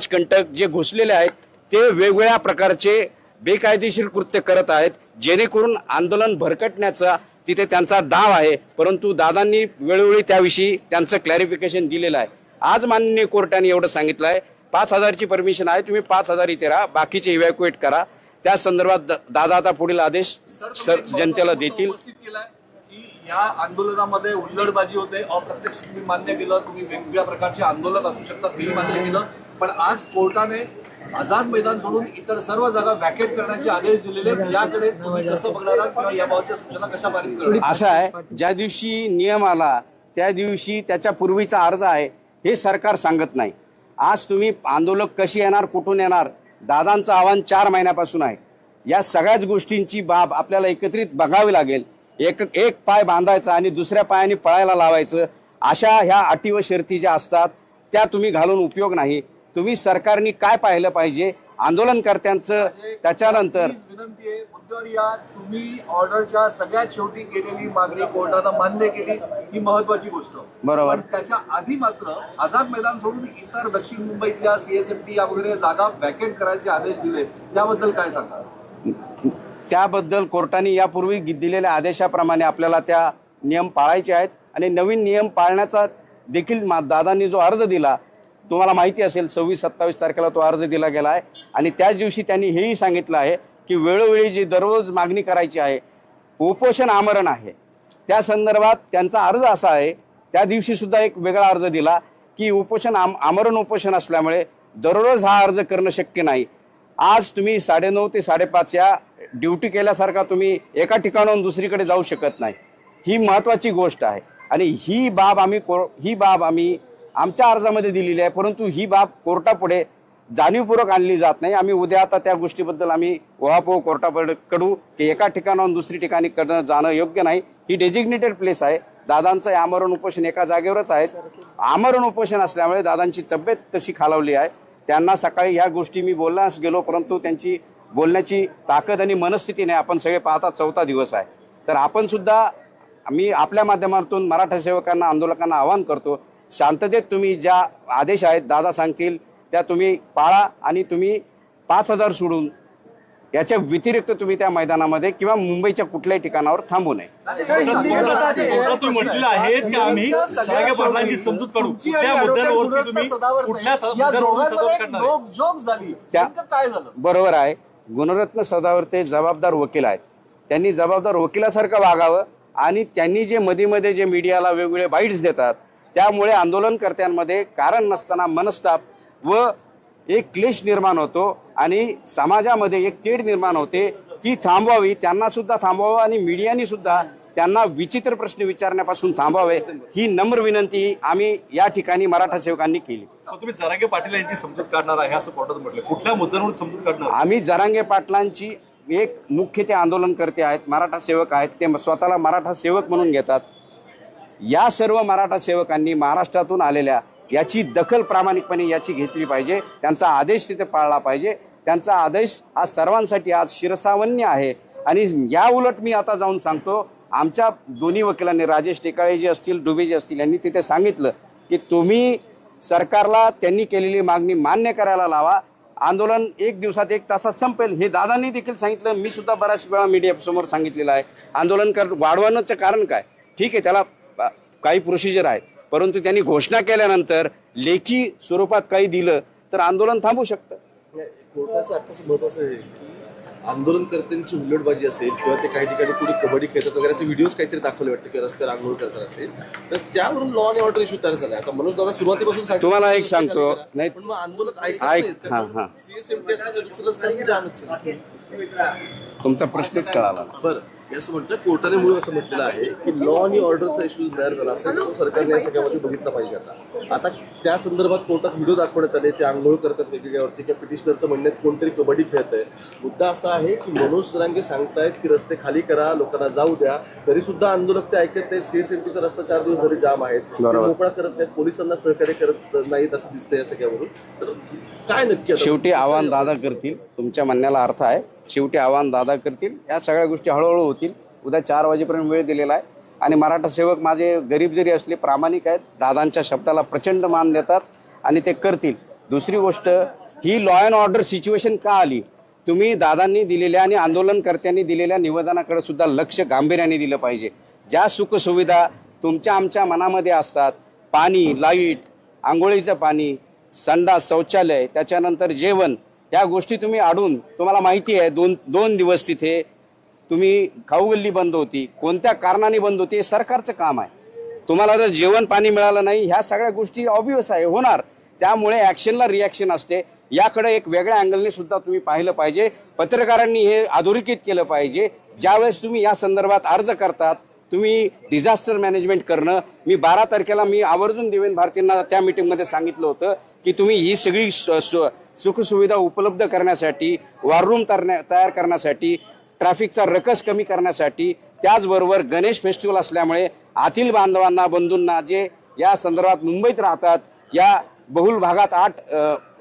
कंटक जे घुसलेले आहेत ते वेगवेगळ्या प्रकारचे बेकायदेशीर कृत्य करत आहेत, जेणेकरून आंदोलन भरकटण्याचा तिथे त्यांचा डाव आहे। परंतु दादांनी वेळोवेळी त्याविषयी त्यांचं क्लॅरिफिकेशन दिलेलं आहे। आज माननीय कोर्टाने एवढं सांगितलं आहे 5,000 ची परमिशन आहे, तुम्ही 5,000 इथे राहा, बाकीचे इव्हॅक्युएट करा। त्या संदर्भात दादा आता पुढील आदेश जनतेला देतील। या आंदोलनामध्ये हुल्लडबाजी होते, अप्रत्यक्ष तुम्ही मान्य केलं, तुम्ही वेगवेगळ्या प्रकारचे आंदोलक असू शकतात हेही मान्य केलं, पण आज कोर्टाने आझाद मैदान सोडून इतर सर्व जागा व्हॅकेट करण्याचे आदेश दिलेले, याकडे तुम्ही कसं बघणार आहात किंवा याबाबतच्या सूचना कशा पारित करणार? असं आहे, ज्या दिवशी नियम आला त्या दिवशी त्याच्या पूर्वीचा अर्ज आहे हे सरकार सांगत नाही। आज तुम्ही आंदोलक कशी येणार, कुठून येणार, दादांचं आव्हान 4 महिन्यापासून आहे। या सगळ्याच गोष्टींची बाब आपल्याला एकत्रित बघावी लागेल। एक पाय बांधायचा आणि दुसऱ्या पायाने पळायला लावायचं, अशा ह्या अटी व शर्ती ज्या असतात त्या तुम्ही घालून उपयोग नाही। तुम्ही सरकारने काय पाहिलं पाहिजे आंदोलनकर्त्यांचं, त्याच्यानंतर विनंती आहे मुद्द्यावर या, तुम्ही ऑर्डरच्या सगळ्यात शेवटी केलेली मागणी कोर्टानं मान्य केली ही महत्वाची गोष्ट, बरोबर। पण त्याच्या आधी मात्र आझाद मैदान सोडून इतर दक्षिण मुंबईतल्या CSMT या वगैरे जागा व्हॅकेट करायचे आदेश दिले, त्याबद्दल काय सांगणार? त्याबद्दल कोर्टाने यापूर्वी दिलेल्या आदेशाप्रमाणे आपल्याला त्या नियम पाळायचे आहेत आणि नवीन नियम पाळण्याचा देखील दादांनी जो अर्ज दिला, तुम्हाला माहिती असेल 26-27 तारखेला तो अर्ज दिला गेला आहे आणि त्याच दिवशी त्यांनी हेही सांगितलं आहे की वेळोवेळी जी दररोज मागणी करायची आहे, उपोषण आमरण आहे, त्या संदर्भात त्यांचा अर्ज असा आहे। त्या दिवशी सुद्धा एक वेगळा अर्ज दिला की उपोषण आमरण उपोषण असल्यामुळे दररोज हा अर्ज करणं शक्य नाही। आज तुम्ही 9:30 ते 5:30 या ड्युटी केल्यासारखा तुम्ही एका ठिकाणाहून दुसरीकडे जाऊ शकत नाही, ही महत्त्वाची गोष्ट आहे आणि ही बाब आम्ही आमच्या अर्जामध्ये दिलेली आहे, परंतु ही बाब कोर्टापुढे जाणीवपूर्वक आणली जात नाही। आम्ही उद्या आता त्या गोष्टीबद्दल आम्ही ओहापोह कोर्टापुढे कडू की एका ठिकाणाहून दुसरी ठिकाणी जाणं योग्य नाही। ही डेजिग्नेटेड प्लेस आहे, दादांचं आमरण उपोषण एका जागेवरच आहे। आमरण उपोषण असल्यामुळे दादांची तब्येत तशी खालावली आहे। त्यांना सकाळी ह्या गोष्टी मी बोलण्यास गेलो, परंतु त्यांची बोलण्याची ताकद आणि मनस्थिती नाही। आपण सगळे पाहता 4था दिवस आहे, तर आपण सुद्धा मी आपल्या माध्यमातून मराठा सेवकांना, आंदोलकांना आवाहन करतो, शांततेत तुम्ही ज्या आदेश आहेत दादा सांगतील त्या तुम्ही पाळा आणि तुम्ही 5,000 सोडून याच्या व्यतिरिक्त तुम्ही त्या मैदानामध्ये किंवा मुंबईच्या कुठल्याही ठिकाणावर थांबू नये। बरोबर आहे, गुणरत्न सदावर्ते जबाबदार वकील आहेत, त्यांनी जबाबदार वकिलासारखं वागावं आणि त्यांनी जे मध्ये जे मीडियाला वेगवेगळे बाईट्स देतात त्यामुळे आंदोलनकर्त्यांमध्ये कारण नसताना मनस्ताप व एक क्लेश निर्माण होतो आणि समाजामध्ये एक तेढ निर्माण होते, ती थांबवावी, त्यांना सुद्धा थांबवावं आणि मीडियानी सुद्धा त्यांना विचित्र प्रश्न विचारण्यापासून थांबवावे, ही नम्र विनंती आम्ही या ठिकाणी मराठा सेवकांनी केली। तुम्ही जरांगे पाटील यांची समजूत काढणार आहे असं कोर्टात म्हटलं, कुठल्या मुद्द्यांवर समजूत काढणार? आम्ही जरांगे पाटलांची एक मुख्य ते आंदोलनकर्ते आहेत, मराठा सेवक आहेत, ते स्वतःला मराठा सेवक म्हणून घेतात। या सर्व मराठा सेवकांनी महाराष्ट्रातून आलेल्या याची दखल प्रामाणिकपणे याची घेतली पाहिजे, त्यांचा आदेश तिथे पाळला पाहिजे। त्यांचा आदेश हा सर्वांसाठी आज शिरसावन्य आहे आणि या उलट मी आता जाऊन सांगतो, आमच्या दोन्ही वकिलांनी राजेश टेकाळे जे असतील, डुबे जे असतील, यांनी तिथे सांगितलं की तुम्ही सरकारला त्यांनी केलेली मागणी मान्य करायला लावा, आंदोलन 1 दिवसात 1 तासात संपेल, हे दादांनी देखील सांगितलं। मी सुद्धा बऱ्याच वेळा मीडिया समोर सांगितलेलं आहे। आंदोलन वाढवण्याचं कारण काय? ठीक आहे, त्याला काही प्रोसिजर आहे, परंतु त्यांनी घोषणा केल्यानंतर लेखी स्वरूपात काही दिलं तर आंदोलन थांबू शकतं। कोर्टाचं आताच महत्वाचं आहे की आंदोलनकर्त्यांची हुल्लडबाजी असेल किंवा ते काही ठिकाणी कुठे कबड्डी खेळतात वगैरे असे व्हिडिओज काहीतरी दाखवले वाटतं किंवा रस्त्यावर आंदोलन करतात असेल, तर त्यावरून लॉ अँड ऑर्डर इश्यू तयार झाला। आता मनोज दादा सुरुवातीपासून तुम्हाला एक सांगतो, नाही पण मग आंदोलक ऐकत CSMT असलं तर दुसरं रस्त्यावर जामच आहे। तुमचा प्रश्नच कळाला। बरं, मी असं म्हणतं कोर्टाने मुळे असं म्हटलेलं आहे की लॉ आणि ऑर्डरचा इश्यू तयार झाला असेल तो सरकारने या सगळ्यामध्ये बघितला पाहिजे। आता त्या संदर्भात कोर्टात व्हिडिओ दाखवण्यात आले, ते आंदोलन करतात वेगवेगळ्यावरती किंवा पिटिशनरचं म्हणण्यात कोणतरी कबड्डी खेळत आहे। मुद्दा असा आहे की मनोज जरांगे सांगतायत की रस्ते खाली करा, लोकांना जाऊ द्या, तरी सुद्धा आंदोलक ते ऐकत नाहीत। CSMTचा रस्ता 4 दिवस झाले जाम आहेत, मोकळा करत नाहीत, पोलिसांना सहकार्य करत नाहीत असं दिसतंय या सगळ्यावरून। तर काय नक्की शेवटी आव्हान दादा करतील, तुमच्या म्हणण्याला अर्थ आहे, शेवटी आव्हान दादा करतील, या सगळ्या गोष्टी हळूहळू होतील। उद्या 4 वाजेपर्यंत वेळ दिलेला आहे आणि मराठा सेवक माझे गरीब जरी असले प्रामाणिक आहेत, दादांच्या शब्दाला प्रचंड मान देतात आणि ते करतील। दुसरी गोष्ट, ही लॉ अँड ऑर्डर सिच्युएशन का आली? तुम्ही दादांनी दिलेल्या आणि आंदोलनकर्त्यांनी दिलेल्या निवेदनाकडे सुद्धा लक्ष गांभीर्याने दिलं पाहिजे. ज्या सुखसुविधा तुमच्या आमच्या मनामध्ये असतात, पाणी, लाईट, आंघोळीचं पाणी, संडास, शौचालय, त्याच्यानंतर जेवण, या गोष्टी तुम्ही अडून, तुम्हाला माहिती आहे दोन दिवस तिथे तुम्ही खाऊगल्ली बंद होती. कोणत्या कारणाने बंद होती हे सरकारचं काम आहे. तुम्हाला जर जेवण पाणी मिळालं नाही, ह्या सगळ्या गोष्टी ऑब्वियस आहे होणार. त्यामुळे ॲक्शनला रिॲक्शन असते. याकडे एक वेगळ्या अँगलने सुद्धा तुम्ही पाहिलं पाहिजे. पत्रकारांनी हे अधोरेखित केलं पाहिजे. ज्यावेळेस तुम्ही या संदर्भात अर्ज करतात, तुम्ही डिझास्टर मॅनेजमेंट करणं, मी 12 तारखेला मी आवर्जून देवेंद्र भारतींना त्या मीटिंगमध्ये सांगितलं होतं की तुम्ही ही सगळी सुखसुविधा उपलब्ध करण्यासाठी, वॉर रूम तयार करण्यासाठी, ट्रॅफिकचा रकस कमी करण्यासाठी, त्याचबरोबर गणेश फेस्टिवल असल्यामुळे आतील बांधवांना, बंधूंना जे या संदर्भात मुंबईत राहतात, या बहुल भागात 8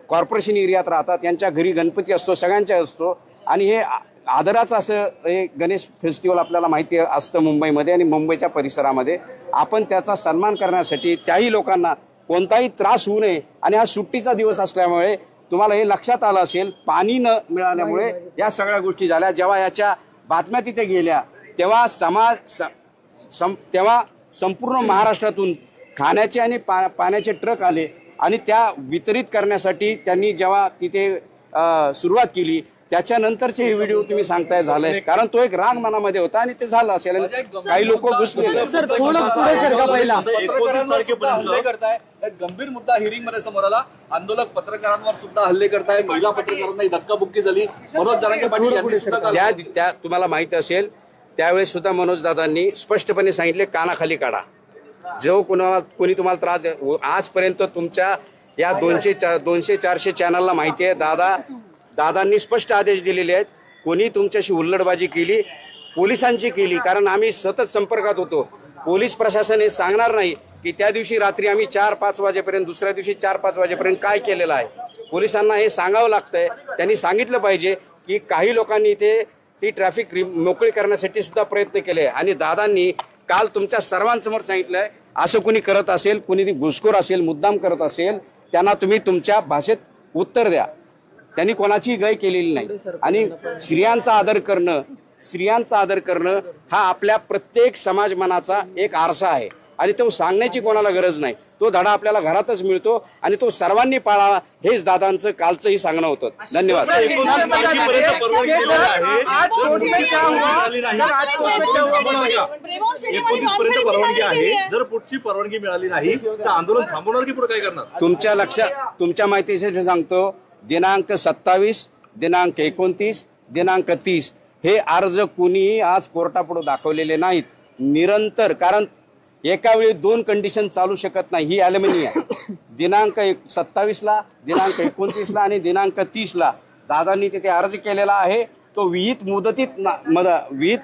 कॉर्पोरेशन एरियात राहतात, यांच्या घरी गणपती असतो, सगळ्यांच्या असतो. आणि हे आदराचं असं हे गणेश फेस्टिवल आपल्याला माहिती असतं मुंबईमध्ये आणि मुंबईच्या परिसरामध्ये. आपण त्याचा सन्मान करण्यासाठी त्याही लोकांना कोणताही त्रास होऊ नये. आणि हा सुट्टीचा दिवस असल्यामुळे तुम्हाला हे लक्षात आलं असेल, पाणी न मिळाल्यामुळे या सगळ्या गोष्टी झाल्या. जेव्हा याच्या बातम्या तिथे गेल्या तेव्हा तेव्हा संपूर्ण महाराष्ट्रातून खाण्याचे आणि पाण्याचे ट्रक आले आणि त्या वितरित करण्यासाठी त्यांनी जेव्हा तिथे सुरुवात केली, त्याच्यानंतरचे हे व्हिडिओ तुम्ही सांगताय झालंय. कारण तो एक राग मनामध्ये होता आणि ते झालं असेल. काही लोक घुसले. सर थोडं पुढे सरका पहिला. हल्ले करताय, एक गंभीर मुद्दा हिअरिंग मध्ये समोर आला. आंदोलक पत्रकारांवर सुद्धा हल्ले करताय, महिला पत्रकारांना धक्काबुक्की झाली. मनोज जरांगे पाटील यांनी सुद्धा त्या तुम्हाला माहिती असेल, त्यावेळेस सुद्धा मनोज दादांनी स्पष्टपणे सांगितले, कानाखाली काढा. जो कोणी तुम्हाला त्रास, आजपर्यंत तुमच्या या 200-400 चॅनलला माहिती आहे, दादांनी स्पष्ट आदेश दिलेले आहेत. कोणी तुमच्याशी हुल्लडबाजी केली, पोलिसांची केली, कारण आम्ही सतत संपर्कात होतो. पोलीस प्रशासन हे सांगणार नाही की त्या दिवशी रात्री आम्ही 4-5 वाजेपर्यंत, दुसऱ्या दिवशी 4-5 वाजेपर्यंत काय केलेलं आहे. पोलिसांना हे सांगावं लागतंय. त्यांनी सांगितलं पाहिजे की काही लोकांनी इथे ती ट्रॅफिक मोकळी करण्यासाठी सुद्धा प्रयत्न केले. आणि दादांनी काल तुमच्या सर्वांसमोर सांगितलंय, असं कुणी करत असेल, कुणी घुसखोर असेल, मुद्दाम करत असेल, त्यांना तुम्ही तुमच्या भाषेत उत्तर द्या. त्यांनी कोणाची गय केलेली नाही. आणि स्त्रियांचा आदर करणं हा आपल्या प्रत्येक समाज मनाचा एक आरसा आहे. आणि तो सांगण्याची कोणाला गरज नाही. तो धडा आपल्याला घरातच मिळतो आणि तो सर्वांनी पाळावा, हेच दादांचं कालचंही सांगणं होतं. धन्यवाद. 29 पर्यंत परवानगी आहे. जर पुढची परवानगी मिळाली नाही तर आंदोलन थांबवणार की पुढे काय करणार? तुमच्या माहितीसाठी सांगतो, दिनांक 27, दिनांक 29, दिनांक 30 हे अर्ज कुणीही आज कोर्टापुढे दाखवलेले नाहीत. निरंतर, कारण एका वेळी 2 कंडिशन चालू शकत नाही, ही ॲल्युमिनी आहे. दिनांक 27ला, दिनांक 29ला आणि दिनांक 30ला दादांनी तिथे अर्ज केलेला आहे. तो विहित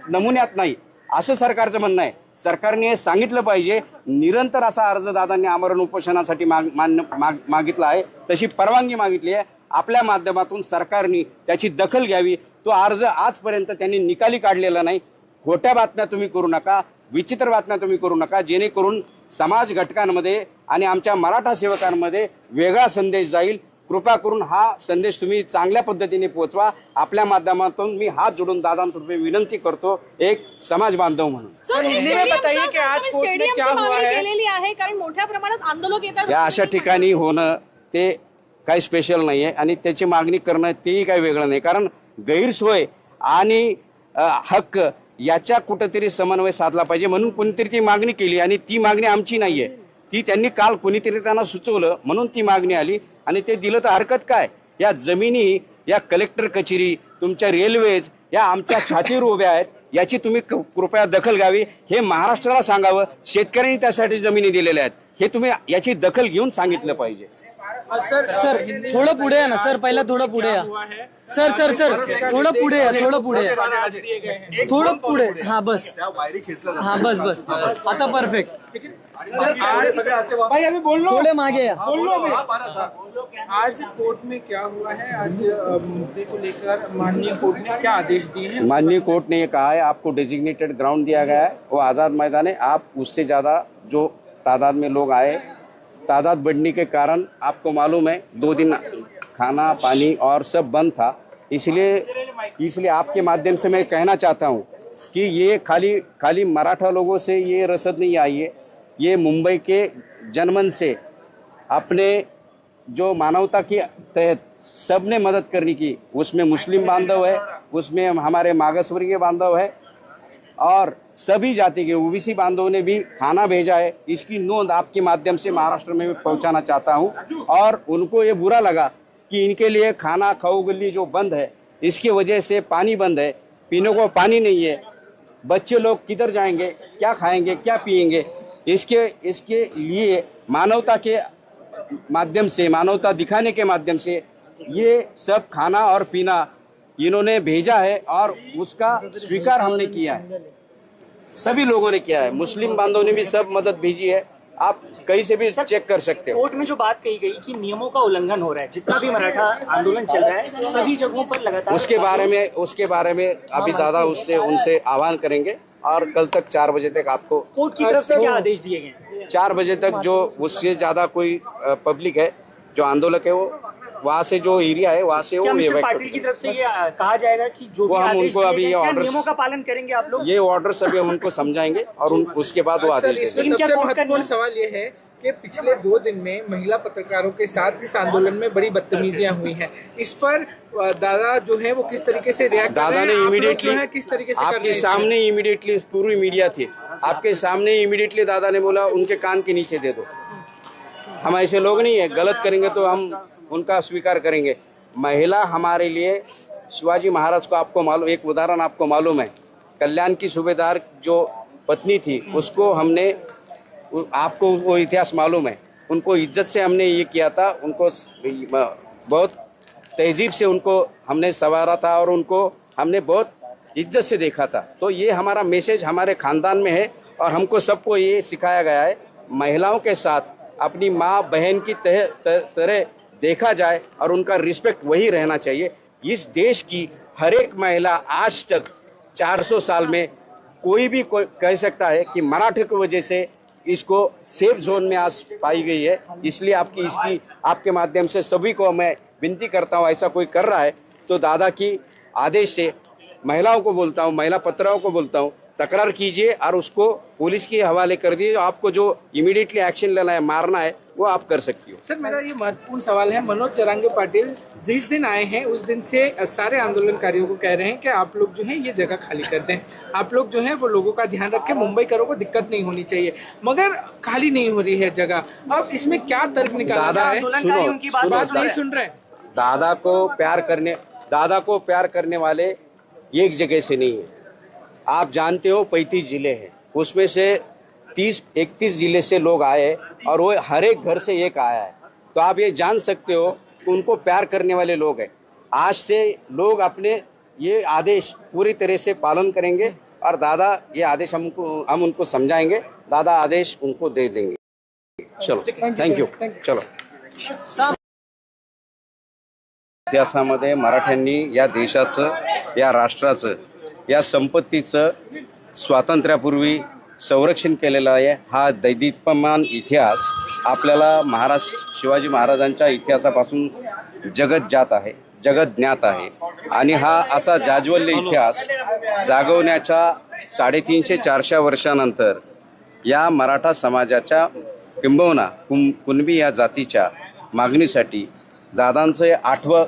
नमुन्यात नाही, असं सरकारचं म्हणणं आहे. सरकारने हे सांगितलं पाहिजे. निरंतर असा अर्ज दादांनी आमरण उपोषणासाठी मागितला आहे, तशी परवानगी मागितली आहे. आपल्या माध्यमातून सरकारने त्याची दखल घ्यावी. तो अर्ज आजपर्यंत त्यांनी निकाली काढलेला नाही. खोट्या बातम्या तुम्ही करू नका, विचित्र बातम्या तुम्ही करू नका, जेणेकरून समाज घटकांमध्ये आणि आमच्या मराठा सेवकांमध्ये वेगळा संदेश जाईल. कृपा करून हा संदेश तुम्ही चांगल्या पद्धतीने पोहोचवा. आपल्या माध्यमातून मी हात जोडून दादांतर्फे विनंती करतो, एक समाज बांधव म्हणून. कारण मोठ्या प्रमाणात आंदोलक येतात. या अशा ठिकाणी होणं ते काही स्पेशल नाही आहे आणि त्याची मागणी करणं तेही काही वेगळं नाही. कारण गैरसोय आणि हक्क याच्या कुठेतरी समन्वय साधला पाहिजे, म्हणून कोणीतरी ती मागणी केली. आणि ती मागणी आमची नाहीये, ती त्यांनी काल कोणीतरी त्यांना सुचवलं म्हणून ती मागणी आली आणि ते दिलं तर हरकत काय. या जमिनी, या कलेक्टर कचेरी, तुमच्या रेल्वेज या आमच्या छातीवर उभ्या आहेत. याची तुम्ही कृपया दखल घ्यावी. हे महाराष्ट्राला सांगावं. शेतकऱ्यांनी त्यासाठी जमिनी दिलेल्या आहेत, हे तुम्ही याची दखल घेऊन सांगितलं पाहिजे. सर थोडं पुढे या ना सर, पहिला थोडं पुढे या सर. थोडं पुढे या, थोडं पुढे. हा बस, बस आता परफेक्ट. थोड़े मागे या. आज कोर्ट में क्या हुआ है? आज मुद्दे को लेकर माननीय कोर्ट ने क्या आदेश दिए हैं? माननीय कोर्ट ने ये कहा है, आपको डेजिग्नेटेड ग्राउंड दिया गया है, वो आज़ाद मैदान है. आप उससे ज़्यादा जो तादाद में लोग आए तादाद बढ़ने के कारण आपको मालूम है 2 दिन खाना पानी और सब बंद था। इसलिए आपके माध्यम से मैं कहना चाहता हूँ कि ये खाली मराठा लोगों से ये रसद नहीं आई है, ये मुंबई के जनमन से अपने जो मानवता के तहत सबने मदद करने की, उसमें मुस्लिम बांधव है, उसमें हमारे मागासवर्गीय बांधव है और सभी जाति के ओबीसी बांधवों ने भी खाना भेजा है। इसकी नोंद आपके माध्यम से महाराष्ट्र में भी पहुंचाना चाहता हूं। और उनको ये बुरा लगा कि इनके लिए खाना खाओ गली जो बंद है, इसकी वजह से पानी बंद है, पीने को पानी नहीं है, बच्चे लोग किधर जाएंगे, क्या खाएंगे, क्या पिएंगे। इसके लिए मानवता के माध्यम से, मानवता दिखाने के माध्यम से ये सब खाना और पीना इन्होंने भेजा है और उसका स्वीकार हमने किया है, सभी लोगों ने किया है। मुस्लिम बांधवों ने भी सब मदद भेजी है, आप कहीं से भी चेक कर सकते हो। कोर्ट में जो बात कही गई कि नियमों का उल्लंघन हो रहा है, जितना भी मराठा आंदोलन चल रहा है सभी जगहों पर लगातार उसके बारे में अभी दादा उनसे आह्वान करेंगे और कल तक 4 बजे तक आपको कोर्ट की तरफ से क्या आदेश दिए गए? 4 बजे तक जो उससे ज्यादा कोई पब्लिक है, जो आंदोलक है, वो वहाँ से जो एरिया है वहाँ से वो मिस्टर पाटिल की तरफ से ये कहा जाएगा कि जो भी हम उनको अभी ये ऑर्डर, नियमों का पालन करेंगे आप लोग? ये ऑर्डर सभी हम उनको समझाएंगे और उसके बाद वो आदेश देंगे। सबसे महत्वपूर्ण सवाल ये है कि पिछले 2 दिन में महिला पत्रकारों के साथ इस आंदोलन में बड़ी बदतमीजियां हुई हैं। इस पर दादा जो है वो किस तरीके से रिएक्ट कर रहे हैं? दादा ने इमीडिएटली किस तरीके से आपके सामने इमीडिएटली पूरी मीडिया थी, आपके सामने इमीडिएटली दादा ने बोला उनके कान के नीचे दे दो। हम ऐसे लोग नहीं है, गलत करेंगे तो हम उनका स्वीकार करेंगे। महिला हमारे लिए शिवाजी महाराज को आपको मालूम, एक उदाहरण आपको मालूम है, कल्याण की सूबेदार जो पत्नी थी उसको हमने, आपको वो इतिहास मालूम है, उनको इज्जत से हमने ये किया था, उनको बहुत तहजीब से उनको हमने संवारा था और उनको हमने बहुत इज्जत से देखा था। तो ये हमारा मैसेज हमारे खानदान में है और हमको सबको ये सिखाया गया है, महिलाओं के साथ अपनी माँ बहन की तरह देखा जाए और उनका रिस्पेक्ट वही रहना चाहिए। इस देश की हर एक महिला आज तक 400 साल में कोई कह सकता है कि मराठे की वजह से इसको सेफ जोन में आज पाई गई है। इसलिए आपके माध्यम से सभी को मैं विनती करता हूँ, ऐसा कोई कर रहा है तो दादा की आदेश से महिलाओं को बोलता हूँ, महिला पत्रकारों को बोलता हूँ, तकरार कीजिए और उसको पुलिस के हवाले कर दिए। आपको जो इमीडिएटली एक्शन लेना है, मारना है, वो आप कर सकती हो। सर मेरा ये महत्वपूर्ण सवाल है, मनोज जरांगे पाटिल जिस दिन आए हैं उस दिन से सारे आंदोलनकारियों को कह रहे हैं कि आप लोग जो है ये जगह खाली कर दें, आप लोग जो है वो लोगों का ध्यान रखें, मुंबईकरों को दिक्कत नहीं होनी चाहिए, मगर खाली नहीं हो रही है जगह। अब इसमें क्या तर्क निकाला दादा है? उनकी बात नहीं सुन रहे। दादा को प्यार करने वाले एक जगह से नहीं है। आप जानते हो 35 जिले हैं, उसमें से 30-31 जिले से लोग आए और वो हर एक घर से एक आया है। तो आप ये जान सकते हो कि उनको प्यार करने वाले लोग हैं। आज से लोग अपने ये आदेश पूरी तरह से पालन करेंगे और दादा ये आदेश हम उनको समझाएंगे, दादा आदेश उनको दे देंगे। चलो, थैंक यू। चलो, इतिहासामध्ये मराठ्यांनी या देशाचं, या राष्ट्राचं, या संपत्तीचं स्वातंत्र्यापूर्वी संरक्षण केलेलं आहे। हा दैदीप्यमान इतिहास आपल्याला शिवाजी महाराजांच्या इतिहासापासून जगत ज्ञात आहे आणि हा असा जाज्वल्य इतिहास जागवण्याच्या 350-400 वर्षानंतर या मराठा समाजाच्या किंबहुना कुणबी या जातीच्या मागणीसाठी दादांचे 8वं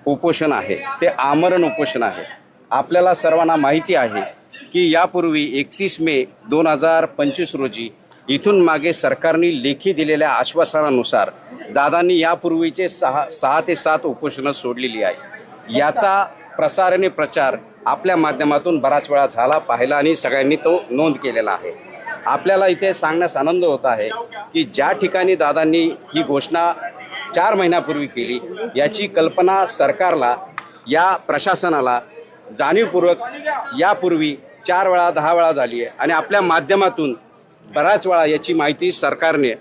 उपोषण आहे, ते आमरण उपोषण आहे। आपल्याला सर्वांना माहिती आहे की यापूर्वी 31 मे 2025 रोजी इथून मागे सरकारने लेखी दिलेल्या आश्वासनानुसार दादांनी यापूर्वीचे 6 ते 7 उपोषणं सोडलेली आहे। याचा प्रसार आणि प्रचार आपल्या माध्यमातून बराच वेळा झाला, पाहिला आणि सगळ्यांनी तो नोंद केलेला आहे। आपल्याला इथे सांगण्यास आनंद होत आहे की ज्या ठिकाणी दादांनी ही घोषणा 4 महिन्यापूर्वी केली, याची कल्पना सरकारला, या प्रशासनाला जाणीवपूर्वक यापूर्वी 4 वेळा 10 वेळा झाली आहे आणि आपल्या माध्यमातून बराच वेळा याची माहिती सरकारने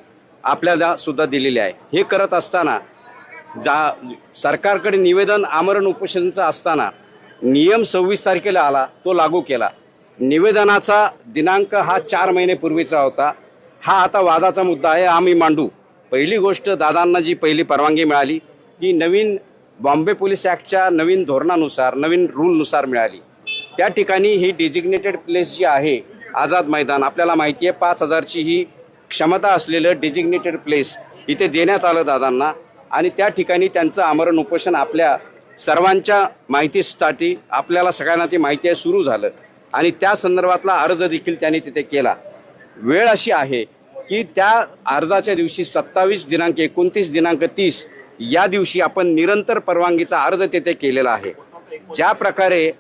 आपल्याला सुद्धा दिलेली आहे। हे करत असताना सरकारकडे निवेदन आमरण उपोषणाचं असताना नियम 26 तारखेला आला, तो लागू केला। निवेदनाचा दिनांक हा 4 महिने पूर्वीचा होता। हा आता वादाचा मुद्दा आहे, आम्ही मांडू, पहिली गोष्ट, दादांना जी पहिली परवानगी मिळाली ती नवीन बॉम्बे पोलीस ॲक्टच्या नवीन धोरणानुसार, नवीन रूलनुसार मिळाली. त्या ठिकाणी ही डेजिग्नेटेड प्लेस जी आहे आझाद मैदान, आपल्याला माहिती आहे 5,000ची ही क्षमता असलेलं डेजिग्नेटेड प्लेस इथे देण्यात आलं दादांना. आणि त्या ठिकाणी त्यांचं आमरण उपोषण आपल्या सर्वांच्या माहितीसाठी, आपल्याला सगळ्यांना ती माहिती आहे, सुरू झालं. आणि त्या संदर्भातला अर्ज देखील त्यांनी तिथे केला. वेळ अशी आहे की त्या अर्जाच्या दिवशी 27 दिनांक 29 दिनांक 30 या दिवशी आपण निरंतर परवानगीचा अर्ज तिथे केलेला आहे. ज्या प्रकारे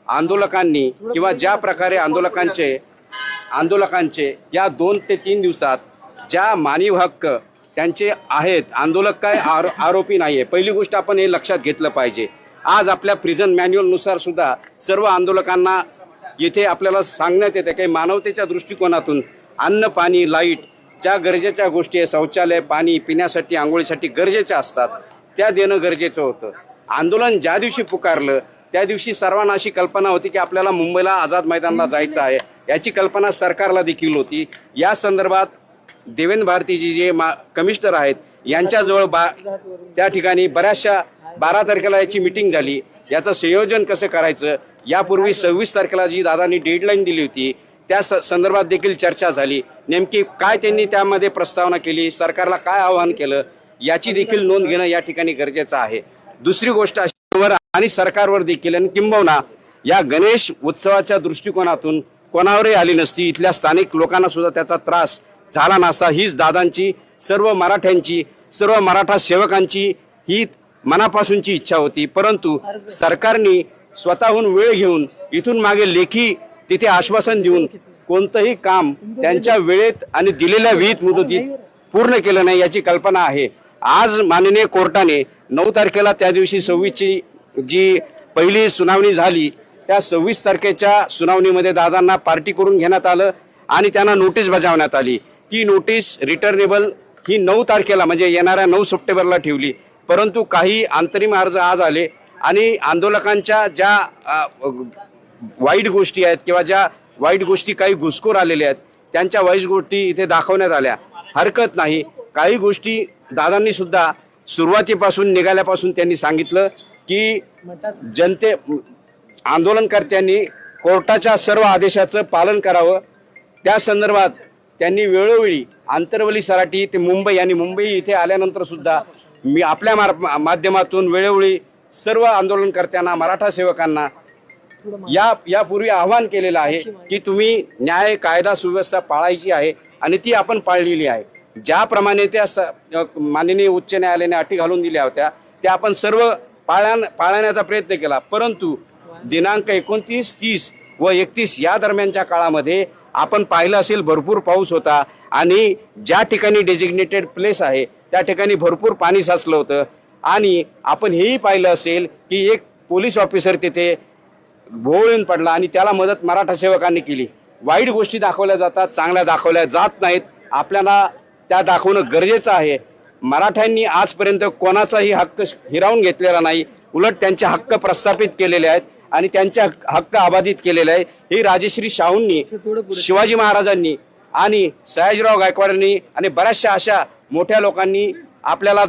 आंदोलकांनी किंवा ज्या प्रकारे आंदोलकांचे या 2 ते 3 दिवसात ज्या मानवी हक्क त्यांचे आहेत, आंदोलक काय आरोपी नाही आहे. पहिली गोष्ट आपण हे लक्षात घेतलं पाहिजे. आज आपल्या प्रिझन मॅन्युअलनुसार सुद्धा सर्व आंदोलकांना येथे आपल्याला सांगण्यात येते की मानवतेच्या दृष्टिकोनातून अन्न, पाणी, लाईट, ज्या गरजेच्या गोष्टी आहे, शौचालय, पाणी पिण्यासाठी, आंघोळीसाठी गरजेच्या असतात, त्या देणं गरजेचं होतं. आंदोलन ज्या दिवशी पुकारलं त्या दिवशी सर्वांना अशी कल्पना होती की आपल्याला मुंबईला आझाद मैदानाला जायचं आहे. याची कल्पना सरकारला देखील होती. या संदर्भात देवेंद्र भारतीजी जे कमिशनर आहेत यांच्याजवळ त्या ठिकाणी बऱ्याचशा 12 तारखेला याची मिटिंग झाली. याचं संयोजन कसं करायचं, यापूर्वी 26 तारखेला जी दादांनी डेडलाईन दिली होती त्या संदर्भात देखील चर्चा झाली. नेमकी काय त्यांनी त्यामध्ये प्रस्तावना केली, सरकारला काय आवाहन केलं, याची देखील नोंद घेणं या ठिकाणी गरजेचं आहे. दुसरी गोष्ट अशावर आणि सरकारवर देखील आणि किंबहुना या गणेश उत्सवाच्या दृष्टिकोनातून कोणावरही आली नसती. इथल्या स्थानिक लोकांना सुद्धा त्याचा त्रास झाला नसता. हीच दादांची, सर्व मराठ्यांची, सर्व मराठा सेवकांची ही मनापासूनची इच्छा होती. परंतु सरकारने स्वतःहून वेळ घेऊन इथून मागे लेखी तिथे आश्वासन देऊन कोणतंही काम त्यांच्या वेळेत आणि दिलेल्या विहित मुदतीत पूर्ण केलं नाही याची कल्पना आहे. आज माननीय कोर्टाने 9 तारखेला त्या दिवशी 26ची जी पहिली सुनावणी झाली त्या 26 तारखेच्या सुनावणीमध्ये दादांना पार्टी करून घेण्यात आलं आणि त्यांना नोटीस बजावण्यात आली. ती नोटीस रिटर्नेबल ही 9 तारखेला म्हणजे येणाऱ्या 9 सप्टेंबरला ठेवली. परंतु काही अंतरिम अर्ज आज आले आणि आंदोलकांच्या ज्या वाईट गोष्टी आहेत किंवा ज्या वाईट गोष्टी काही घुसखोर आलेल्या आहेत त्यांच्या वाईट गोष्टी इथे दाखवण्यात आल्या. हरकत नाही. काही गोष्टी दादांनी सुद्धा सुरुवातीपासून निघाल्यापासून त्यांनी सांगितलं की आंदोलनकर्त्यांनी कोर्टाच्या सर्व आदेशाचं पालन करावं. त्या संदर्भात त्यांनी वेळोवेळी आंतरवली सराटी ते मुंबई आणि मुंबई इथे आल्यानंतर सुद्धा मी आपल्या माध्यमातून वेळोवेळी सर्व आंदोलनकर्त्यांना, मराठा सेवकांना यापूर्वी आवाहन केलेलं आहे की तुम्ही न्याय, कायदा, सुव्यवस्था पाळायची आहे आणि ती आपण पाळलेली आहे. ज्याप्रमाणे त्या माननीय उच्च न्यायालयाने अटी घालून दिल्या होत्या त्या आपण सर्व पाळण्याचा प्रयत्न केला. परंतु दिनांक 29, 30 व 31 या दरम्यानच्या काळामध्ये आपण पाहिलं असेल भरपूर पाऊस होता आणि ज्या ठिकाणी डेजिग्नेटेड प्लेस आहे त्या ठिकाणी भरपूर पाणी साचलं होतं. आणि आपण हेही पाहिलं असेल की एक पोलीस ऑफिसर तिथे भोवळून पडला आणि त्याला मदत मराठा सेवकांनी केली. वाईट गोष्टी दाखवल्या जातात, चांगल्या दाखवल्या जात नाहीत. आपल्याला त्या दाखवणं गरजेचं आहे. मराठ्यांनी आजपर्यंत कोणाचाही हक्क हिरावून घेतलेला नाही. उलट त्यांचे हक्क प्रस्थापित केलेले आहेत आणि त्यांचे हक्क अबाधित केलेले आहे. हे राजश्री शाहूंनी, शिवाजी महाराजांनी आणि सयाजीराव गायकवाडांनी आणि बऱ्याचशा अशा मोठ्या लोकांनी आपल्याला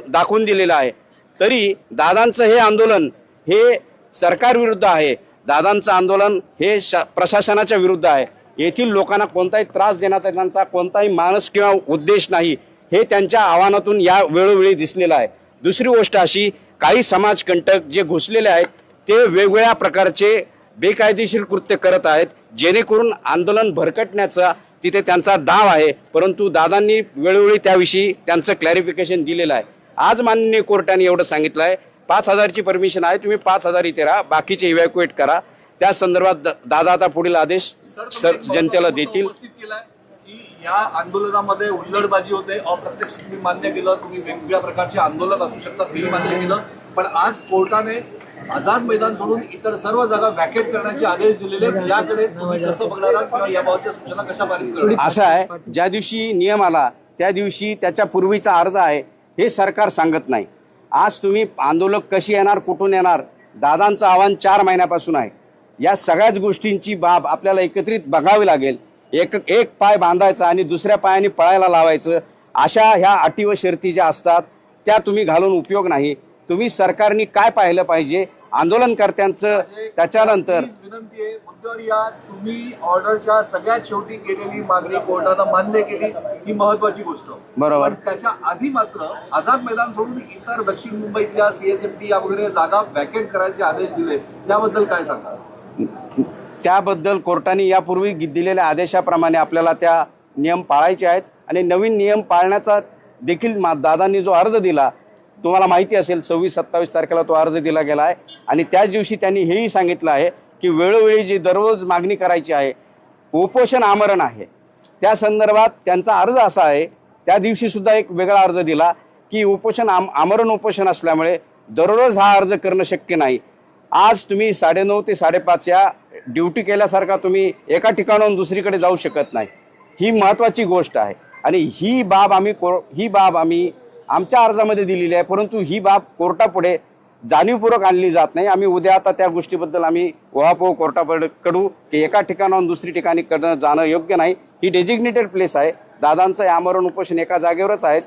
दाखवून दिलेलं आहे. तरी दादांचं हे आंदोलन हे सरकारविरुद्ध आहे. दादांचं आंदोलन हे प्रशासनाच्या विरुद्ध आहे. येथील लोकांना कोणताही त्रास देण्याचा त्यांचा कोणताही मानस किंवा उद्देश नाही हे त्यांच्या आव्हानातून या वेळोवेळी दिसलेलं आहे. दुसरी गोष्ट अशी, काही समाजकंटक जे घुसलेले आहेत ते वेगवेगळ्या प्रकारचे बेकायदेशीर कृत्य करत आहेत जेणेकरून आंदोलन भरकटण्याचा तिथे त्यांचा डाव आहे. परंतु दादांनी वेळोवेळी त्याविषयी त्यांचं क्लॅरिफिकेशन दिलेलं आहे. आज माननीय कोर्टाने एवढं सांगितलं आहे 5,000ची परमिशन आहे, तुम्ही 5,000 इथे राहा, बाकीचे इव्हॅक्युएट करा. त्या संदर्भात दादा आता पुढील आदेश जनतेला देतील. या आंदोलनामध्ये हुल्लडबाजी होते, अप्रत्यक्ष तुम्ही मान्य केलं, तुम्ही वेगवेगळ्या प्रकारचे आंदोलक असू शकतात हेही मान्य केलं. पण आज कोर्टाने आझाद मैदान सोडून इतर सर्व जागा व्हॅकेट करण्याचे आदेश दिलेले. याकडे तुम्ही कसं बघणार आहात किंवा याबाबतच्या सूचना कशा पारित करणार? असं आहे, ज्या दिवशी नियम आला त्या दिवशी त्याच्या पूर्वीचा अर्ज आहे हे सरकार सांगत नाही. आज तुम्ही आंदोलक कशी येणार, कुठून येणार, दादांचं आव्हान 4 महिन्यापासून आहे. या सगळ्याच गोष्टींची बाब आपल्याला एकत्रित बघावी लागेल. एक पाय बांधायचा आणि दुसऱ्या पायाने पळायला लावायचं अशा ह्या अटी व शर्ती ज्या असतात त्या तुम्ही घालून उपयोग नाही. तुम्ही सरकारने काय पाहिलं पाहिजे आंदोलनकर्त्यांचं, त्याच्यानंतर प्लीज विनंती आहे, मुद्द्यावर या. तुम्ही ऑर्डरच्या सगळ्यात शेवटी केलेली मागणी कोर्टानं मान्य केली ही महत्वाची गोष्ट. बरोबर. पण त्याच्या आधी मात्र आझाद मैदान सोडून इतर दक्षिण मुंबईतल्या CSMT या वगैरे जागा वॅकेट करायचे आदेश दिले, त्याबद्दल काय सांगा? त्याबद्दल कोर्टाने यापूर्वी दिलेल्या आदेशाप्रमाणे आपल्याला त्या नियम पाळायचे आहेत आणि नवीन नियम पाळण्याचा देखील दादांनी जो अर्ज दिला, तुम्हाला माहिती असेल 26-27 तारखेला तो अर्ज दिला गेला आहे. आणि त्याच दिवशी त्यांनी हेही सांगितलं आहे की वेळोवेळी जी दररोज मागणी करायची आहे, उपोषण आमरण आहे, त्या संदर्भात त्यांचा अर्ज असा आहे. त्या दिवशी सुद्धा एक वेगळा अर्ज दिला की आमरण उपोषण असल्यामुळे दररोज हा अर्ज करणं शक्य नाही. आज तुम्ही 9:30 ते 5:30 या ड्युटी केल्यासारखा तुम्ही एका ठिकाणाहून दुसरीकडे जाऊ शकत नाही. ही महत्त्वाची गोष्ट आहे आणि ही बाब आम्ही आमच्या अर्जामध्ये दिलेली आहे, परंतु ही बाब कोर्टापुढे जाणीवपूर्वक आणली जात नाही. आम्ही उद्या आता त्या गोष्टीबद्दल आम्ही उहापोह कोर्टापुढे कडू की एका ठिकाणाहून दुसरी ठिकाणी जाणं योग्य नाही. ही डेजिग्नेटेड प्लेस आहे. दादांचं आमरण उपोषण एका जागेवरच आहे.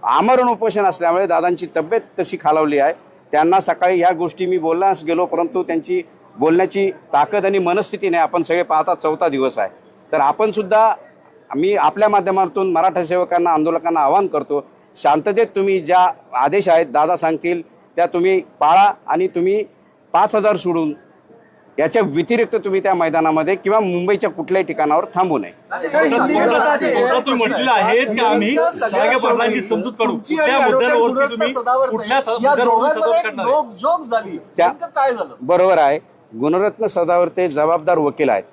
आमरण उपोषण असल्यामुळे दादांची तब्येत तशी खालावली आहे. त्यांना सकाळी ह्या गोष्टी मी बोलण्यास गेलो, परंतु त्यांची बोलण्याची ताकद आणि मनस्थिती नाही. आपण सगळे पाहता 4था दिवस आहे. तर आपण सुद्धा मी आपल्या माध्यमातून मराठा सेवकांना, आंदोलकांना आवाहन करतो, शांततेत तुम्ही ज्या आदेश आहेत दादा सांगतील त्या तुम्ही पाळा आणि तुम्ही 5,000 सोडून याच्या व्यतिरिक्त तुम्ही त्या मैदानामध्ये किंवा मुंबईच्या कुठल्याही ठिकाणावर थांबू नये. तुम्ही म्हटलेलं आहे की आम्ही जरांगे पाटलांची समजूत काढू. कुठल्या मुद्द्यांवरती तुम्ही कुठल्या मुद्द्यांवरून समजूत काढणार आहे? जोक झाली, काय झालं? बरोबर आहे. गुणरत्न सदावर्ते जबाबदार वकील आहेत.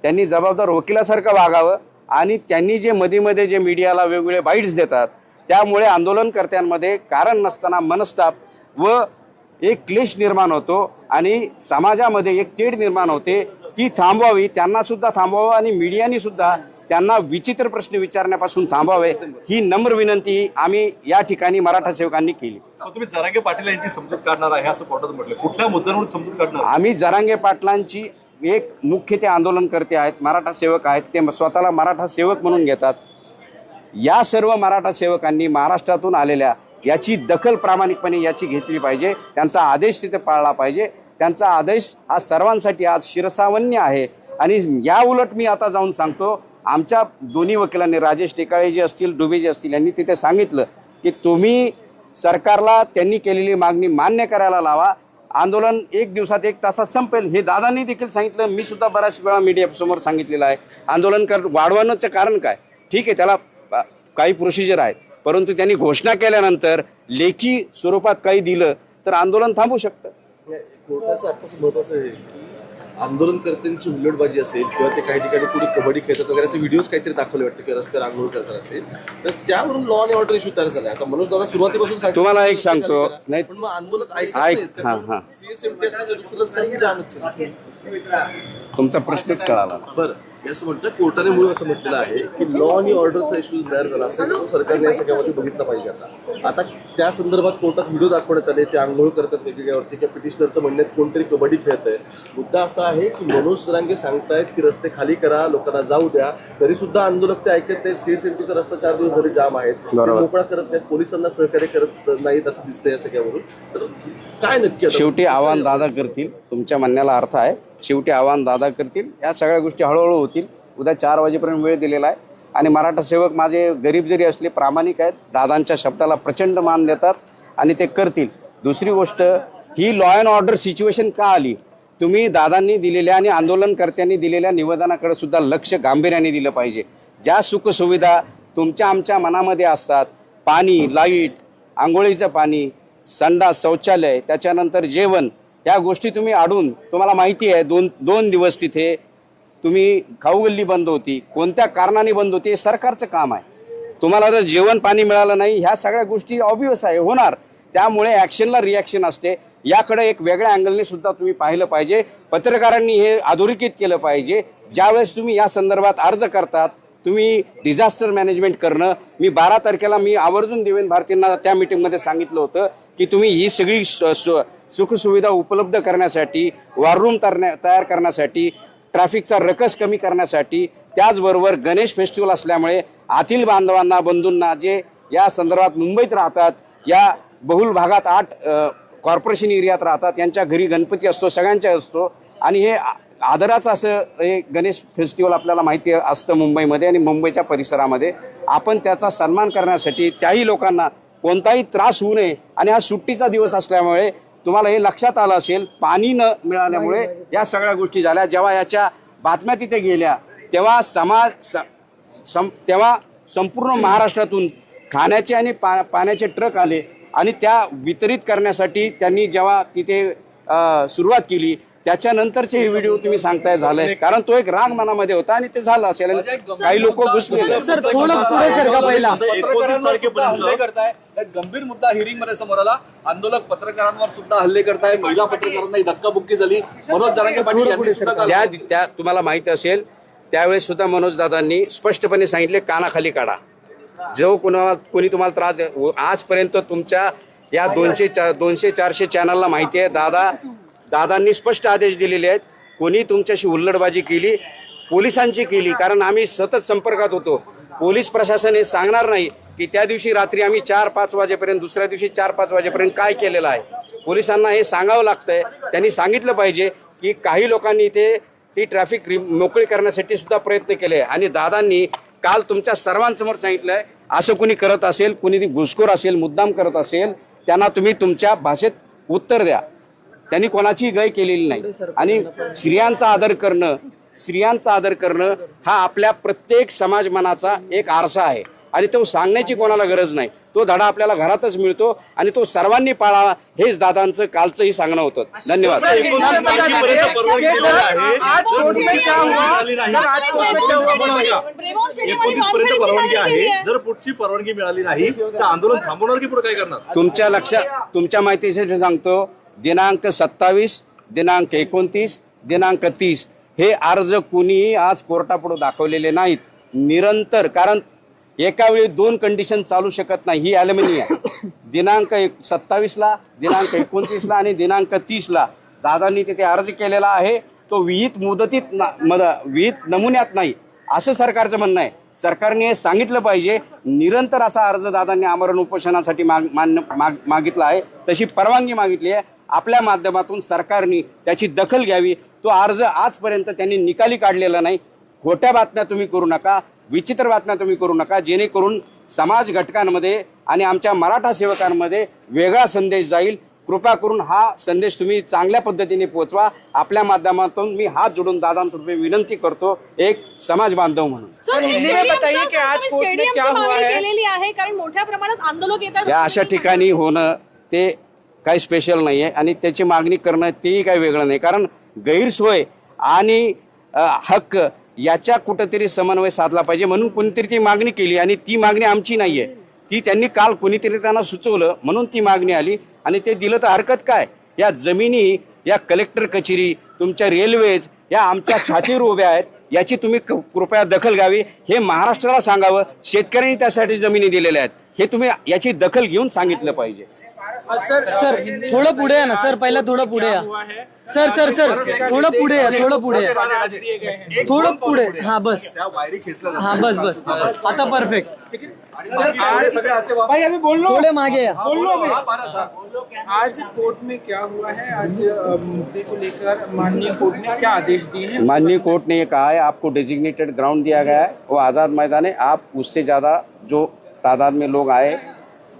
त्यांनी जबाबदार वकिलासारखं वागावं आणि त्यांनी जे मध्ये जे मीडियाला वेगवेगळे बाईट्स देतात त्यामुळे आंदोलनकर्त्यांमध्ये कारण नसताना मनस्ताप व एक क्लेश निर्माण होतो आणि समाजामध्ये एक तेढ निर्माण होते. ती थांबवावी, त्यांना सुद्धा थांबवावं आणि मीडियाने सुद्धा त्यांना विचित्र प्रश्न विचारण्यापासून थांबवावे ही नम्र विनंती आम्ही या ठिकाणी मराठा सेवकांनी केली. तुम्ही जरांगे पाटील यांची समजूत काढणार आहे असं कोर्टात म्हटलं. कुठल्या मुद्द्यांवरून समजूत काढणार? आम्ही जरांगे पाटलांची एक मुख्य ते आंदोलनकर्ते आहेत, मराठा सेवक आहेत, ते स्वतःला मराठा सेवक म्हणून घेतात. या सर्व मराठा सेवकांनी महाराष्ट्रातून आलेल्या याची दखल प्रामाणिकपणे याची घेतली पाहिजे. त्यांचा आदेश तिथे पाळला पाहिजे. त्यांचा आदेश हा सर्वांसाठी आज शिरसावन्य आहे. आणि या उलट मी आता जाऊन सांगतो, आमच्या दोन्ही वकिलांनी राजेश टेकाळे जे असतील, डुबे जे असतील, यांनी तिथे सांगितलं की तुम्ही सरकारला त्यांनी केलेली मागणी मान्य करायला लावा. आंदोलन 1 दिवसात 1 तासात संपेल हे दादांनी देखील सांगितलं. मी सुद्धा बऱ्याच वेळा मीडियासमोर सांगितलेलं आहे. आंदोलन वाढवण्याचं कारण काय? ठीक आहे, त्याला काही प्रोसिजर आहेत, परंतु त्यांनी घोषणा केल्यानंतर लेखी स्वरूपात काही दिलं तर आंदोलन थांबू शकतं. कोर्टाचं आत्ताच महत्वाचं आहे आंदोलनकर्त्यांची हुल्लडबाजी असेल किंवा ते काही ठिकाणी कुणी कबड्डी खेळतात वगैरे असे व्हिडिओज काहीतरी दाखवले वाटतं किंवा रस्त्यावर आंदोलन करतात असेल तर त्यावरून लॉ अँड ऑर्डर इश्यू तयार झाला. आता मनोज दादा सुरुवातीपासून तुम्हाला एक सांगतो, नाही पण मग आंदोलक CSMT असं दुसरं रस्त्याने जामच आहे. तुमचा प्रश्नच कळाला. बरं, मी असं म्हणतं कोर्टाने मुळे असं म्हटलेलं आहे की लॉ आणि ऑर्डरचा इश्यू तयार झाला असेल तो सरकारने या सगळ्यामध्ये बघितलं पाहिजे. आता त्या संदर्भात कोर्टात व्हिडिओ दाखवण्यात आले, ते आंघोळ करतात वेगवेगळ्यावरती किंवा पिटिशनरचं म्हणण्यात कोणतरी कबड्डी खेळत आहे. मुद्दा असा आहे की मनोज जरांगे सांगतायत की रस्ते खाली करा, लोकांना जाऊ द्या, तरी सुद्धा आंदोलक ते ऐकत नाहीत. CSMTचा रस्ता 4 दिवस झाले जाम आहेत, मोकळा करत नाहीत, पोलिसांना सहकार्य करत नाहीत असं दिसतंय या सगळ्यावरून. तर काय नक्की शेवटी आव्हान दादा करतील. तुमच्या म्हणण्याला अर्थ आहे. शेवटी आव्हान दादा करतील. या सगळ्या गोष्टी हळूहळू होतील. उद्या 4 वाजेपर्यंत वेळ दिलेला आहे आणि मराठा सेवक माझे गरीब जरी असले प्रामाणिक आहेत, दादांच्या शब्दाला प्रचंड मान देतात आणि ते करतील. दुसरी गोष्ट, ही लॉ अँड ऑर्डर सिच्युएशन का आली? तुम्ही दादांनी दिलेल्या आणि आंदोलनकर्त्यांनी दिलेल्या निवेदनाकडे सुद्धा लक्ष गांभीर्याने दिलं पाहिजे. ज्या सुखसुविधा तुमच्या आमच्या मनामध्ये असतात, पाणी, लाईट, आंघोळीचं पाणी, संडास, शौचालय, त्याच्यानंतर जेवण, या गोष्टी तुम्ही अडून, तुम्हाला माहिती आहे 2 दिवस तिथे तुम्ही खाऊगल्ली बंद होती. कोणत्या कारणाने बंद होती हे सरकारचं काम आहे. तुम्हाला जर जेवण पाणी मिळालं नाही, ह्या सगळ्या गोष्टी ऑब्वियस आहे होणार. त्यामुळे ॲक्शनला रिॲक्शन असते. याकडे एक वेगळ्या अँगलने सुद्धा तुम्ही पाहिलं पाहिजे. पत्रकारांनी हे अधोरेखित केलं पाहिजे. ज्यावेळेस तुम्ही या संदर्भात अर्ज करतात, तुम्ही डिझास्टर मॅनेजमेंट करणं, मी 12 तारखेला मी आवर्जून देवेंद्र भारतींना त्या मीटिंगमध्ये सांगितलं होतं की तुम्ही ही सगळी सुखसुविधा उपलब्ध करण्यासाठी, वॉर रूम तयार करण्यासाठी, ट्रॅफिकचा रकस कमी करण्यासाठी, त्याचबरोबर गणेश फेस्टिवल असल्यामुळे आतील बांधवांना, बंधूंना जे या संदर्भात मुंबईत राहतात, या बहुल भागात 8 कॉर्पोरेशन एरियात राहतात, यांच्या घरी गणपती असतो, सगळ्यांच्या असतो. आणि हे आदराचं असं हे गणेश फेस्टिवल आपल्याला माहिती असतं मुंबईमध्ये आणि मुंबईच्या परिसरामध्ये. आपण त्याचा सन्मान करण्यासाठी त्याही लोकांना कोणताही त्रास होऊ नये, आणि हा सुट्टीचा दिवस असल्यामुळे तुम्हाला हे लक्षात आलं असेल, पाणी न मिळाल्यामुळे या सगळ्या गोष्टी झाल्या. जेव्हा याच्या बातम्या तिथे गेल्या तेव्हा तेव्हा संपूर्ण महाराष्ट्रातून खाण्याचे आणि पाण्याचे ट्रक आले आणि त्या वितरित करण्यासाठी त्यांनी जेव्हा तिथे सुरुवात केली, त्याच्यानंतरचे हे व्हिडिओ तुम्ही सांगताय झालंय, कारण तो एक राग मनामध्ये होता आणि ते झालं असेल. काही लोक घुसले. सर थोडं पुढे सरका पहिला. हल्ले करताय, एक गंभीर मुद्दा हिअरिंग मध्ये समोर आला. आंदोलक पत्रकारांवर सुद्धा हल्ले करताय, महिला पत्रकारांना धक्काबुक्की झाली. मनोज जरांगे पाटील यांनी सुद्धा त्या तुम्हाला माहिती असेल त्यावेळेस सुद्धा मनोज दादांनी स्पष्टपणे सांगितले, कानाखाली काढा. जो कोणी तुम्हाला त्रास आजपर्यंत तुमच्या या 200-400 चॅनलला माहिती आहे, दादांनी स्पष्ट आदेश दिलेले आहेत. कोणी तुमच्याशी हुल्लडबाजी केली, पोलिसांची केली, कारण आम्ही सतत संपर्कात होतो. पोलीस प्रशासन हे सांगणार नाही की त्या दिवशी रात्री आम्ही 4-5 वाजेपर्यंत, दुसऱ्या दिवशी 4-5 वाजेपर्यंत काय केलेलं आहे. पोलिसांना हे सांगावं लागतंय. त्यांनी सांगितलं पाहिजे की काही लोकांनी इथे ती ट्रॅफिक मोकळी करण्यासाठी सुद्धा प्रयत्न केले. आणि दादांनी काल तुमच्या सर्वांसमोर सांगितलंय, असं कुणी करत असेल, कुणी घुसखोर असेल, मुद्दाम करत असेल, त्यांना तुम्ही तुमच्या भाषेत उत्तर द्या. त्यांनी कोणाचीही गय केलेली नाही. आणि स्त्रियांचा आदर करणं हा आपल्या प्रत्येक समाजमनाचा एक आरसा आहे आणि तो सांगण्याची कोणाला गरज नाही. तो धडा आपल्याला घरातच मिळतो आणि तो सर्वांनी पाळावा, हेच दादांचं कालचंही सांगणं होतं. धन्यवाद. परवानगी आहे, जर पुढची परवानगी मिळाली नाही तर आंदोलन थांबवणार की पुढे काय करणार? तुमच्या माहितीसाठी सांगतो, दिनांक 27, दिनांक 29, दिनांक 30 हे अर्ज कुणीही आज कोर्टापुढे दाखवलेले नाहीत. निरंतर, कारण एका वेळी 2 कंडिशन चालू शकत नाही, ही ॲल्युमिनी आहे. दिनांक 27ला, दिनांक 29ला आणि दिनांक 30ला दादांनी तिथे अर्ज केलेला आहे. तो विहित नमुन्यात नाही, असं सरकारचं म्हणणं आहे. सरकारने हे सांगितलं पाहिजे. निरंतर असा अर्ज दादांनी आमरण उपोषणासाठी मागितला आहे, तशी परवानगी मागितली आहे. आपल्या माध्यमातून सरकारने त्याची दखल घ्यावी. तो अर्ज आजपर्यंत त्यांनी निकाली काढलेला नाही. खोट्या बातम्या तुम्ही करू नका, विचित्र बातम्या तुम्ही करू नका, जेणेकरून समाज घटकांमध्ये आणि आमच्या मराठा सेवकांमध्ये वेगळा संदेश जाईल. कृपा करून हा संदेश तुम्ही चांगल्या पद्धतीने पोहोचवा. आपल्या माध्यमातून मी हात जोडून दादांतर्फे विनंती करतो, एक समाज बांधव म्हणून. केलेली आहे कारण मोठ्या प्रमाणात आंदोलक येतात. या अशा ठिकाणी होणं ते काही स्पेशल नाही आहे आणि त्याची मागणी करणं तेही काही वेगळं नाही. कारण गैरसोय आणि हक्क याच्या कुठंतरी समन्वय साधला पाहिजे, म्हणून कुणीतरी ती मागणी केली. आणि ती मागणी आमची नाही आहे, ती त्यांनी काल कुणीतरी त्यांना सुचवलं म्हणून ती मागणी आली आणि ते दिलं तर हरकत काय. या जमिनी, या कलेक्टर कचेरी, तुमच्या रेल्वेज या आमच्या छातीवर उभ्या आहेत. याची तुम्ही कृपया दखल घ्यावी. हे महाराष्ट्राला सांगावं. शेतकऱ्यांनी त्यासाठी जमिनी दिलेल्या आहेत, हे तुम्ही याची दखल घेऊन सांगितलं पाहिजे. सर थोडं पुढे या ना सर, पहिला थोडं पुढे या. सर थोडं पुढे या, थोडं पुढे. हा बस, आता परफेक्ट. भाई अभी बोल लो, थोड़े मागे या. आज कोर्ट में क्या हुआ है? आज मुद्दे को लेकर माननीय कोर्ट ने क्या आदेश दिए हैं? माननीय कोर्ट ने ये कहा है, आपको डेजिग्नेटेड ग्राउंड दिया गया है, वो आज़ाद मैदान है. आप उससे ज़्यादा जो तादाद में लोग आए,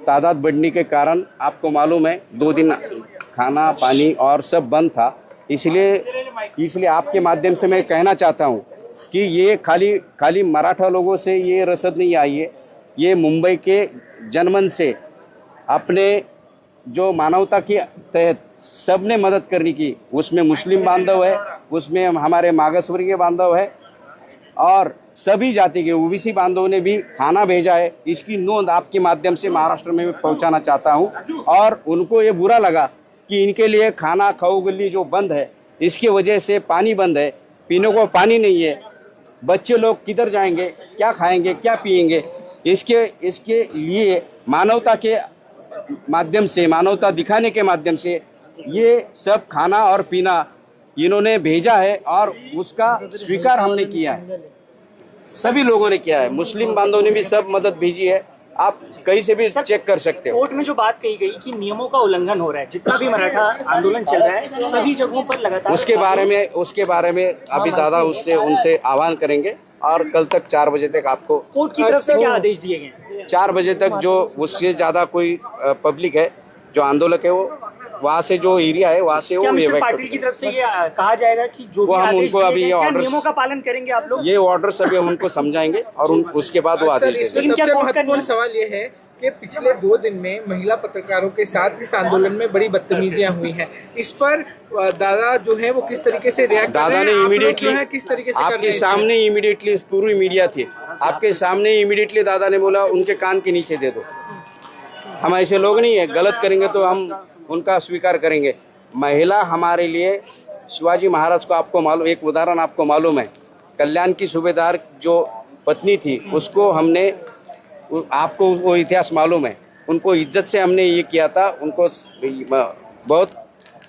तादाद बढ़ने के कारण आपको मालूम है 2 दिन खाना पानी और सब बंद था. इसलिए आपके माध्यम से मैं कहना चाहता हूँ कि ये खाली मराठा लोगों से ये रसद नहीं आई है. ये मुंबई के जनमन से अपने जो मानवता के तहत सबने मदद करने की, उसमें मुस्लिम बांधव है, उसमें हमारे मागासवर्गीय बांधव है और सभी जाति के ओबीसी बांधवों ने भी खाना भेजा है. इसकी नोंद आपके माध्यम से महाराष्ट्र में पहुंचाना चाहता हूं. और उनको ये बुरा लगा कि इनके लिए खाना खाओ गली जो बंद है, इसकी वजह से पानी बंद है, पीने को पानी नहीं है, बच्चे लोग किधर जाएंगे, क्या खाएंगे, क्या पिएंगे. इसके लिए मानवता के माध्यम से, मानवता दिखाने के माध्यम से ये सब खाना और पीना इन्होंने भेजा है और उसका स्वीकार हमने किया है. सभी लोगों ने किया है. मुस्लिम बांधवों ने भी सब मदद भेजी है. आप कहीं से भी चेक कर सकते हो। कोर्ट में जो बात कही गई कि नियमों का उल्लंघन हो रहा है, जितना भी मराठा आंदोलन चल रहा है सभी जगहों पर लगातार उसके बारे में अभी दादा उनसे आह्वान करेंगे और कल तक 4 बजे तक आपको कोर्ट की तरफ से क्या आदेश दिए गए? 4 बजे तक जो उससे ज्यादा कोई पब्लिक है जो आंदोलक है वो वहाँ से जो एरिया है वहाँ से वो क्या मिस्टर evacuate पाटिल की तरफ से ये कहा जाएगा कि जो भी वो हम आदेश उनको दिए अभी गए, ये क्या orders- नियमों का पालन करेंगे आप लोग? ये ऑर्डर सभी हम उनको समझाएंगे और उसके बाद वो सर, आदेश इसमें देंगे। लेकिन क्या सबसे कोर्ट का महत्वपूर्ण नियम- सवाल ये है कि पिछले 2 दिन में महिला पत्रकारों के साथ इस आंदोलन में बड़ी बदतमीजियां हुई हैं। इस पर दादा जो है वो किस तरीके से रिएक्ट कर रहे दादा हैं? ने आप लोग इमीडिएटली जो है किस तरीके से कर रहे आपके हैं? सामने इमीडिएटली पूरी मीडिया थी, आपके सामने इमीडिएटली दादा ने बोला उनके कान के नीचे दे दो। हम ऐसे लोग नहीं है, गलत करेंगे तो हम उनका स्वीकार करेंगे। महिला हमारे लिए शिवाजी महाराज को आपको मालूम, एक उदाहरण आपको मालूम है, कल्याण की सूबेदार जो पत्नी थी उसको हमने, आपको वो इतिहास मालूम है, उनको इज्जत से हमने ये किया था, उनको बहुत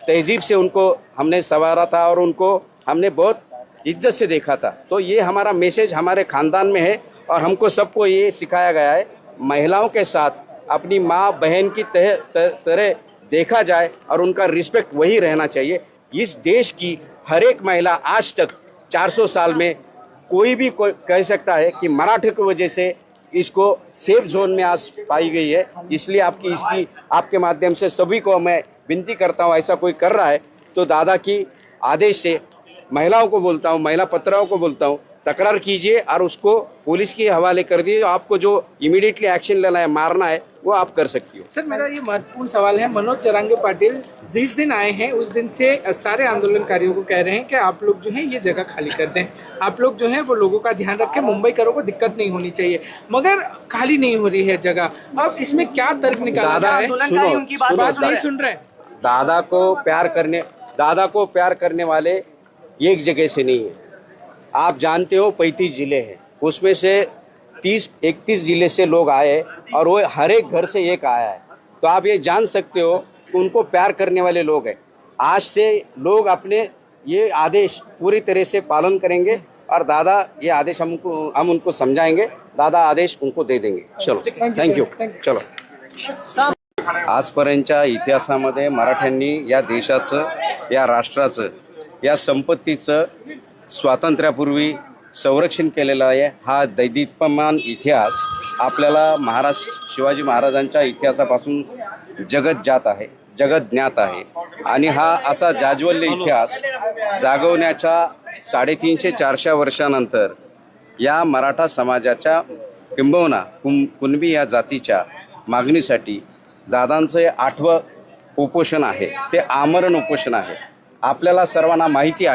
तहजीब से उनको हमने संवारा था और उनको हमने बहुत इज्जत से देखा था। तो ये हमारा मैसेज हमारे खानदान में है और हमको सबको ये सिखाया गया है, महिलाओं के साथ अपनी माँ बहन की तरह देखा जाए और उनका रिस्पेक्ट वही रहना चाहिए। इस देश की हर एक महिला आज तक 400 साल में कोई भी कह सकता है कि मराठे की वजह से इसको सेफ जोन में आज पाई गई है। इसलिए आपके माध्यम से सभी को मैं विनती करता हूँ, ऐसा कोई कर रहा है तो दादा की आदेश से महिलाओं को बोलता हूँ, महिला पत्रकारों को बोलता हूँ, तकरार कीजिए और उसको पुलिस के हवाले कर दिए। आपको जो इमीडिएटली एक्शन लेना है, मारना है, वो आप कर सकती हो। सर, मेरा ये महत्वपूर्ण सवाल है, मनोज चरांगे पाटिल जिस दिन आए हैं उस दिन से सारे आंदोलनकारियों को कह रहे हैं कि आप लोग जो है ये जगह खाली कर दें, आप लोग जो है वो लोगों का ध्यान रखें, मुंबईकरों को दिक्कत नहीं होनी चाहिए, मगर खाली नहीं हो रही है जगह। अब इसमें क्या तर्क निकाला दादा, जा रहा है? आंदोलनकारी उनकी बात बात नहीं सुन रहे। दादा को प्यार करने वाले एक जगह से नहीं है। आप जानते हो 35 जिले हैं, उसमें से 30-31 जिले से लोग आए और वो हर एक घर से एक आया है। तो आप ये जान सकते हो कि उनको प्यार करने वाले लोग हैं। आज से लोग अपने ये आदेश पूरी तरह से पालन करेंगे और दादा ये आदेश हम उनको समझाएंगे, दादा आदेश उनको दे देंगे। चलो, थँक्यू। चलो, आजपर्यंतच्या इतिहासामध्ये मराठ्यांनी या देशाचं, या राष्ट्राचं, या संपत्तीचं स्वातंत्र्यापूर्वी संरक्षण केलेलं आहे। हा दैदीप्यमान इतिहास आपल्याला शिवाजी महाराजांच्या इतिहासापासून जगत ज्ञात आहे आणि हा असा जाज्वल्य इतिहास जागवण्याच्या 350-400 वर्षानंतर या मराठा समाजाच्या किंबहुना कुणबी या जातीच्या मागणीसाठी दादांचं 8वं उपोषण आहे, ते आमरण उपोषण आहे। आपल्याला सर्वांना माहिती आहे